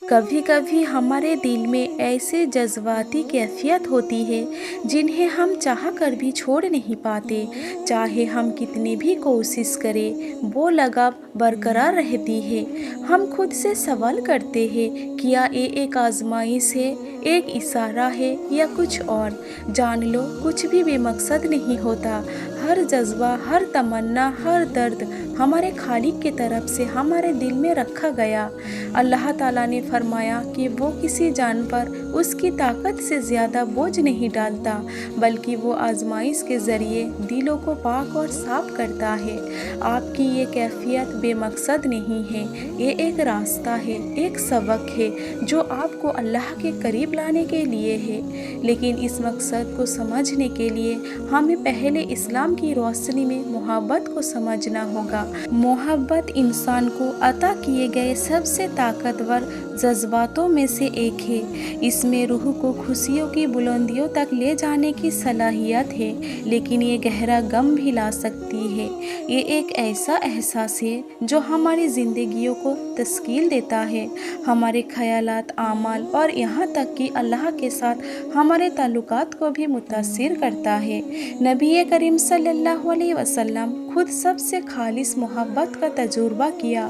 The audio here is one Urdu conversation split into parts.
کبھی کبھی ہمارے دل میں ایسے جذباتی کیفیت ہوتی ہے جنہیں ہم چاہ کر بھی چھوڑ نہیں پاتے، چاہے ہم کتنی بھی کوشش کریں وہ لگام برقرار رہتی ہے۔ ہم خود سے سوال کرتے ہیں، کیا یہ ایک آزمائش ہے، ایک اشارہ ہے یا کچھ اور؟ جان لو، کچھ بھی بے مقصد نہیں ہوتا۔ ہر جذبہ، ہر تمنا، ہر درد ہمارے خالق کی طرف سے ہمارے دل میں رکھا گیا۔ اللہ تعالیٰ نے فرمایا کہ وہ کسی جان پر اس کی طاقت سے زیادہ بوجھ نہیں ڈالتا، بلکہ وہ آزمائش کے ذریعے دلوں کو پاک اور صاف کرتا ہے۔ آپ کی یہ کیفیت بے مقصد نہیں ہے، یہ ایک راستہ ہے، ایک سبق ہے جو آپ کو اللہ کے قریب لانے کے لیے ہے۔ لیکن اس مقصد کو سمجھنے کے لیے ہمیں پہلے اسلام کی روشنی میں محبت کو سمجھنا ہوگا۔ محبت انسان کو عطا کیے گئے سب سے طاقتور جذباتوں میں سے ایک ہے۔ اس میں روح کو خوشیوں کی بلندیوں تک لے جانے کی صلاحیت ہے، لیکن یہ گہرا غم بھی لا سکتی ہے۔ یہ ایک ایسا احساس ہے جو ہماری زندگیوں کو تشکیل دیتا ہے، ہمارے خیالات، اعمال اور یہاں تک کہ اللہ کے ساتھ ہمارے تعلقات کو بھی متاثر کرتا ہے۔ نبی کریم صلی اللہ علیہ وسلم خود سب سے خالص محبت کا تجربہ کیا۔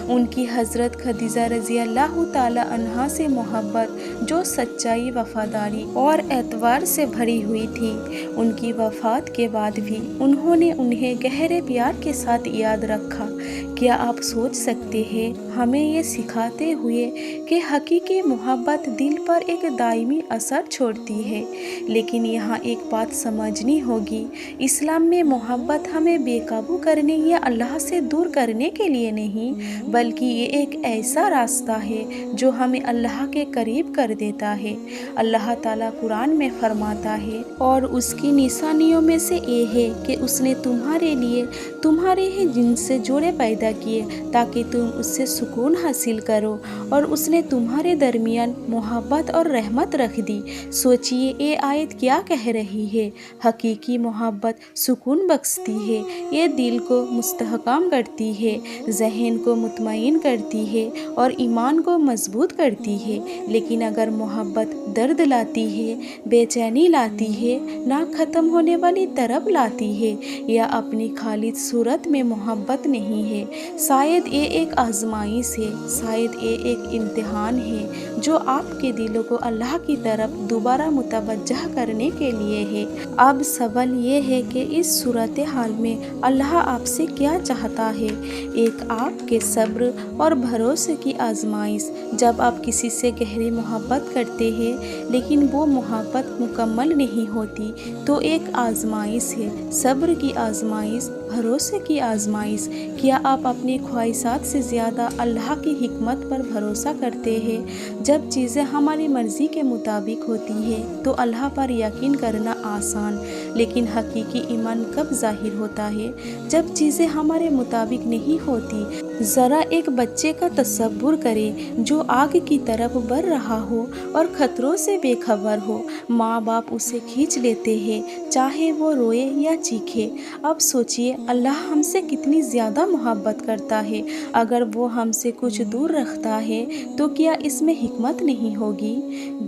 ان کی حضرت خدیجہ رضی اللہ تعالی عنہا سے محبت جو سچائی، وفاداری اور اعتبار سے بھری ہوئی تھی، ان کی وفات کے بعد بھی انہوں نے انہیں گہرے پیار کے ساتھ یاد رکھا۔ کیا آپ سوچ سکتے ہیں، ہمیں یہ سکھاتے ہوئے کہ حقیقی محبت دل پر ایک دائمی اثر چھوڑتی ہے۔ لیکن یہاں ایک بات سمجھنی ہوگی، اسلام میں محبت ہمیں بے قابو کرنے یا اللہ سے دور کرنے کے لیے نہیں، بلکہ یہ ایک ایسا راستہ ہے جو ہمیں اللہ کے قریب کر دیتا ہے۔ اللہ تعالیٰ قرآن میں فرماتا ہے، اور اس کی نشانیوں میں سے یہ ہے کہ اس نے تمہارے لیے تمہارے ہی جنس سے جوڑے پیدا کیے تاکہ تم اس سے سکون حاصل کرو، اور اس نے تمہارے درمیان محبت اور رحمت رکھ دی۔ سوچئے یہ آیت کیا کہہ رہی ہے؟ حقیقی محبت سکون بخشتی ہے، یہ دل کو مستحکم کرتی ہے، ذہن کو مطمئن کرتی ہے اور ایمان کو مضبوط کرتی ہے۔ لیکن اگر محبت درد لاتی ہے، بے چینی لاتی ہے، نہ ختم ہونے والی طرف لاتی ہے، یا اپنی خالص صورت میں محبت نہیں ہے، شاید یہ ایک آزمائش ہے، شاید یہ ایک امتحان ہے جو آپ کے دلوں کو اللہ کی طرف دوبارہ متوجہ کرنے کے لیے ہے۔ اب سوال یہ ہے کہ اس صورتحال میں اللہ آپ سے کیا چاہتا ہے؟ ایک آپ کے صبر اور بھروسے کی آزمائش۔ جب آپ کسی سے گہری محبت کرتے ہیں لیکن وہ محبت مکمل نہیں ہوتی تو ایک آزمائش ہے، صبر کی آزمائش، بھروسے کی آزمائش۔ کیا آپ اپنی خواہشات سے زیادہ اللہ کی حکمت پر بھروسہ کرتے ہیں؟ جب چیزیں ہماری مرضی کے مطابق ہوتی ہیں تو اللہ پر یقین کرنا آسان، لیکن حقیقی ایمان کب ظاہر ہوتا ہے؟ جب چیزیں ہمارے مطابق نہیں ہوتی۔ ذرا ایک بچے کا تصور کریں جو آگ کی طرف بڑھ رہا ہو اور خطروں سے بے خبر ہو۔ ماں باپ اسے کھینچ لیتے ہیں، چاہے وہ روئے یا چیخے۔ اب سوچئے اللہ ہم سے کتنی زیادہ محبت کرتا ہے۔ اگر وہ ہم سے کچھ دور رکھتا ہے تو کیا اس میں حکمت نہیں ہوگی؟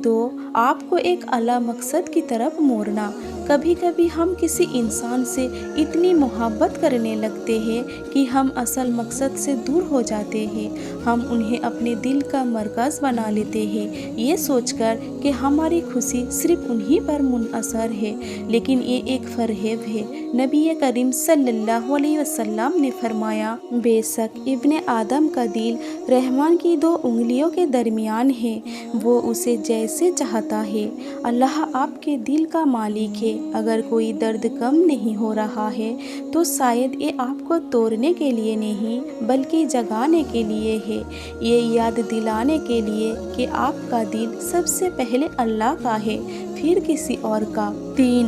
2. آپ کو ایک اعلیٰ مقصد کی طرف موڑنا۔ کبھی کبھی ہم کسی انسان سے اتنی محبت کرنے لگتے ہیں کہ ہم اصل مقصد سے دور ہو جاتے ہیں۔ ہم انہیں اپنے دل کا مرکز بنا لیتے ہیں، یہ سوچ کر کہ ہماری خوشی صرف انہی پر منحصر ہے، لیکن یہ ایک فریب ہے۔ نبی کریم صلی اللہ علیہ وسلم نے فرمایا، بے شک ابن آدم کا دل رحمان کی 2 انگلیوں کے درمیان ہے، وہ اسے جیسے چاہتا ہے۔ اللہ آپ کے دل کا مالک ہے۔ اگر کوئی درد کم نہیں ہو رہا ہے تو شاید یہ آپ کو توڑنے کے لیے نہیں بلکہ جگانے کے لیے ہے، یہ یاد دلانے کے لیے کہ آپ کا دل سب سے پہلے اللہ کا ہے، پھر کسی اور کا۔ 3.